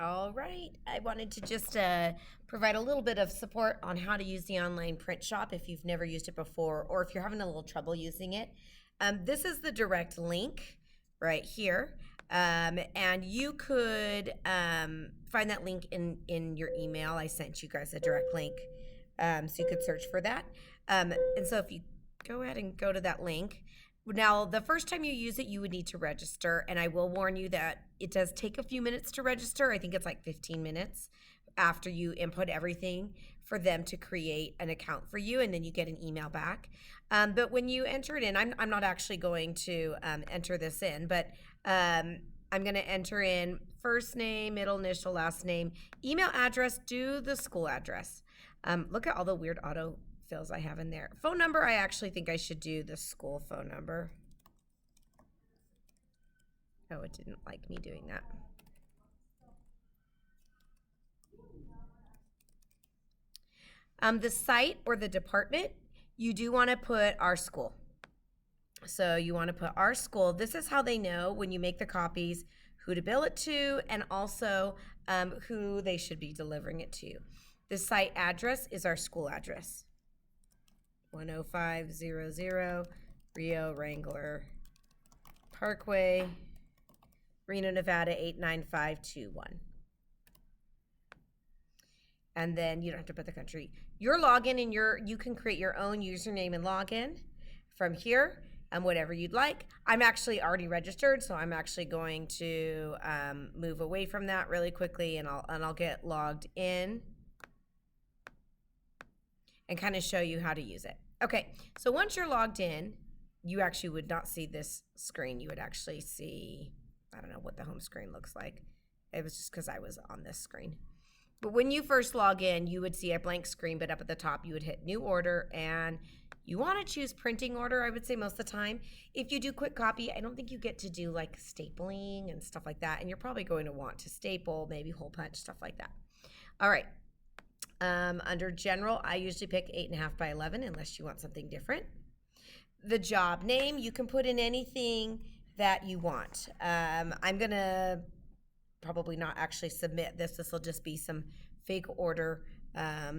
All right. I wanted to just provide a little bit of support on how to use the online print shop if you've never used it before or if you're having a little trouble using it. This is the direct link right here. And you could find that link in your email. I sent you guys a direct link so you could search for that. And so if you go ahead and go to that link, now, the first time you use it, you would need to register, and I will warn you that it does take a few minutes to register. I think it's like 15 minutes after you input everything for them to create an account for you, and then you get an email back. But when you enter it in, I'm not actually going to enter this in, but I'm going to enter in first name, middle initial, last name, email address, do the school address. Look at all the weird auto fills I have in there. Phone number, I actually think I should do the school phone number. Oh, it didn't like me doing that. The site or the department, you do want to put our school. So you want to put our school. This is how they know when you make the copies who to bill it to and also who they should be delivering it to. The site address is our school address. 10500 Rio Wrangler Parkway, Reno, Nevada 89521. And then you don't have to put the country. Your login and you can create your own username and login from here and whatever you'd like. I'm actually already registered, so I'm actually going to move away from that really quickly, and I'll get logged in and kind of show you how to use it. Okay, so once you're logged in, you actually would not see this screen. You would actually see, I don't know what the home screen looks like. It was just because I was on this screen. But when you first log in, you would see a blank screen, but up at the top, you would hit new order, and you want to choose printing order, I would say most of the time. If you do quick copy, I don't think you get to do like stapling and stuff like that, and you're probably going to want to staple, maybe hole punch, stuff like that. All right. Under general, I usually pick 8.5 by 11 unless you want something different. The job name, you can put in anything that you want. I'm going to probably not actually submit this. This will just be some fake order. I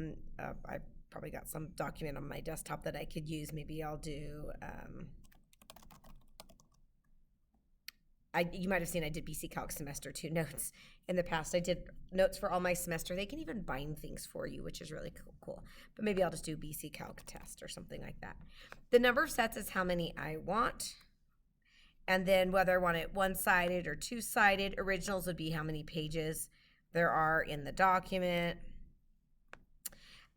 probably got some document on my desktop that I could use. Maybe I'll do, you might have seen I did BC Calc semester 2 notes in the past. I did notes for all my semester. They can even bind things for you, which is really cool. But maybe I'll just do BC Calc test or something like that. The number of sets is how many I want. And then whether I want it one-sided or two-sided. Originals would be how many pages there are in the document.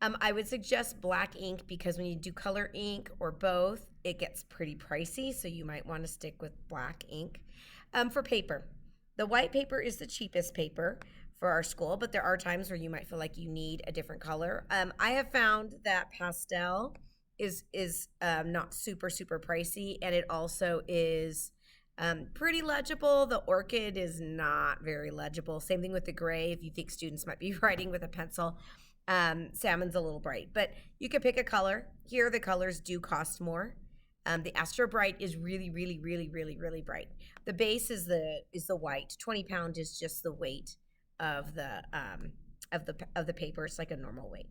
I would suggest black ink because when you do color ink or both, it gets pretty pricey. So you might want to stick with black ink. For paper, the white paper is the cheapest paper for our school, but there are times where you might feel like you need a different color. I have found that pastel is not super pricey, and it also is pretty legible. The orchid is not very legible. Same thing with the gray. If you think students might be writing with a pencil, salmon's a little bright, but you can pick a color. Here, the colors do cost more. The Astro Bright is really bright. The base is the white. 20 pound is just the weight of the paper. It's like a normal weight.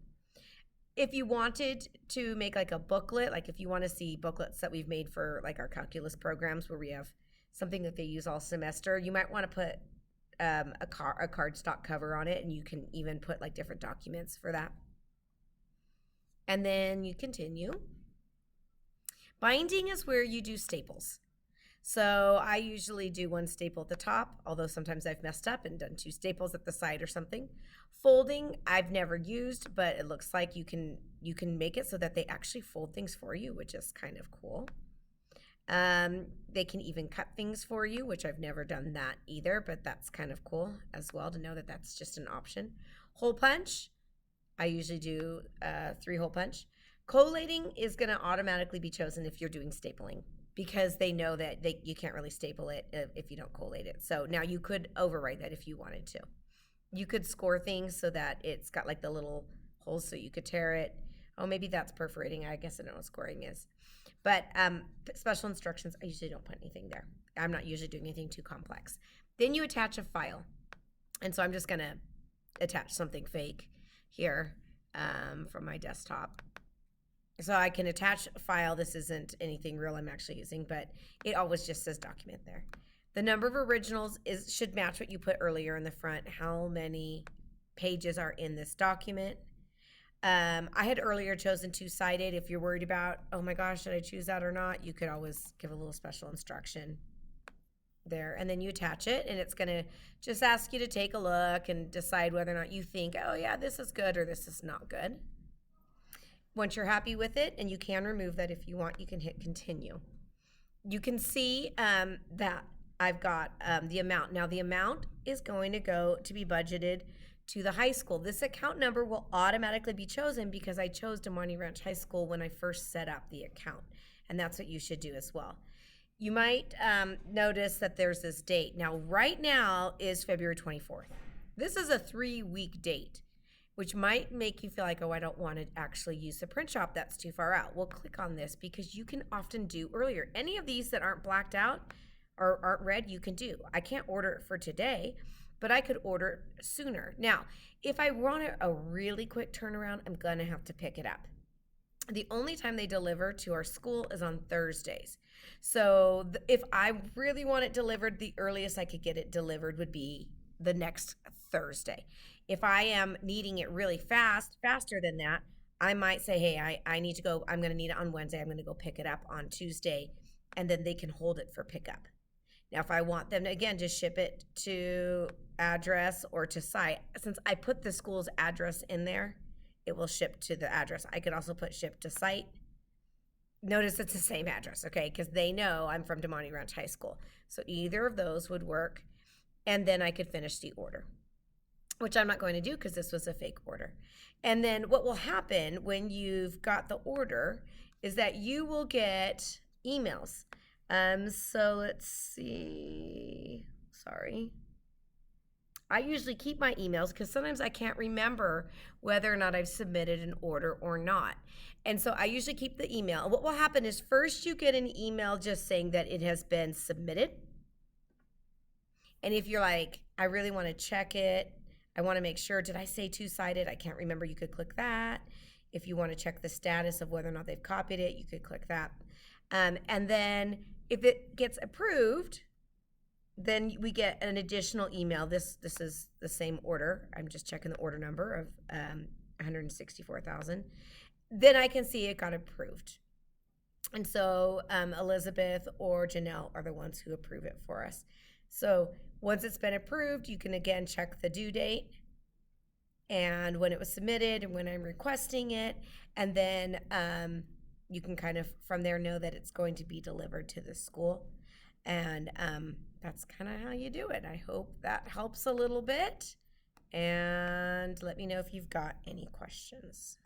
If you wanted to make like a booklet, like if you want to see booklets that we've made for like our calculus programs where we have something that they use all semester, you might want to put a cardstock cover on it, and you can even put like different documents for that. And then you continue. Binding is where you do staples. So I usually do one staple at the top, although sometimes I've messed up and done two staples at the side or something. Folding, I've never used, but it looks like you can make it so that they actually fold things for you, which is kind of cool. They can even cut things for you, which I've never done that either, but that's kind of cool as well to know that that's just an option. Hole punch, I usually do 3-hole punch. Collating is going to automatically be chosen if you're doing stapling because they know that you can't really staple it if you don't collate it. So now you could overwrite that if you wanted to. You could score things so that it's got like the little holes so you could tear it. Oh, maybe that's perforating. I guess I don't know what scoring is. But special instructions, I usually don't put anything there. I'm not usually doing anything too complex. Then you attach a file. And so I'm just going to attach something fake here from my desktop. So I can attach a file. This isn't anything real I'm actually using, but it always just says document there. The number of originals should match what you put earlier in the front. How many pages are in this document? I had earlier chosen two-sided. If you're worried about, oh my gosh, should I choose that or not? You could always give a little special instruction there, and then you attach it, and it's going to just ask you to take a look and decide whether or not you think, oh yeah, this is good or this is not good. Once you're happy with it, and you can remove that if you want, you can hit continue. You can see that I've got the amount. Now the amount is going to go to be budgeted to the high school. This account number will automatically be chosen because I chose Damonte Ranch High School when I first set up the account, and that's what you should do as well. You might notice that there's this date. Now, right now is February 24th. This is a 3-week date, which might make you feel like, oh, I don't want to actually use the print shop. That's too far out. Well, click on this because you can often do earlier. Any of these that aren't blacked out or aren't red, you can do. I can't order it for today, but I could order it sooner. Now, if I want a really quick turnaround, I'm going to have to pick it up. The only time they deliver to our school is on Thursdays. So if I really want it delivered, the earliest I could get it delivered would be the next Thursday. If I am needing it really faster than that, I might say, hey, I need to go, I'm going to need it on Wednesday. I'm going to go pick it up on Tuesday, and then they can hold it for pickup. Now, if I want them to, again, just ship it to address or to site, since I put the school's address in there, it will ship to the address. I could also put ship to site. Notice it's the same address, okay? Because they know I'm from Damonte Ranch High School. So either of those would work, and then I could finish the order, which I'm not going to do because this was a fake order. And then what will happen when you've got the order is that you will get emails. So let's see. Sorry. I usually keep my emails because sometimes I can't remember whether or not I've submitted an order or not. And so I usually keep the email. And what will happen is first you get an email just saying that it has been submitted. And if you're like, I really want to check it, I want to make sure, did I say two-sided? I can't remember. You could click that. If you want to check the status of whether or not they've copied it, you could click that. And then if it gets approved, then we get an additional email. This is the same order. I'm just checking the order number of 164,000. Then I can see it got approved. And so Elizabeth or Janelle are the ones who approve it for us. So once it's been approved, you can again check the due date and when it was submitted and when I'm requesting it. And then you can kind of from there know that it's going to be delivered to the school. And that's kind of how you do it. I hope that helps a little bit. And let me know if you've got any questions.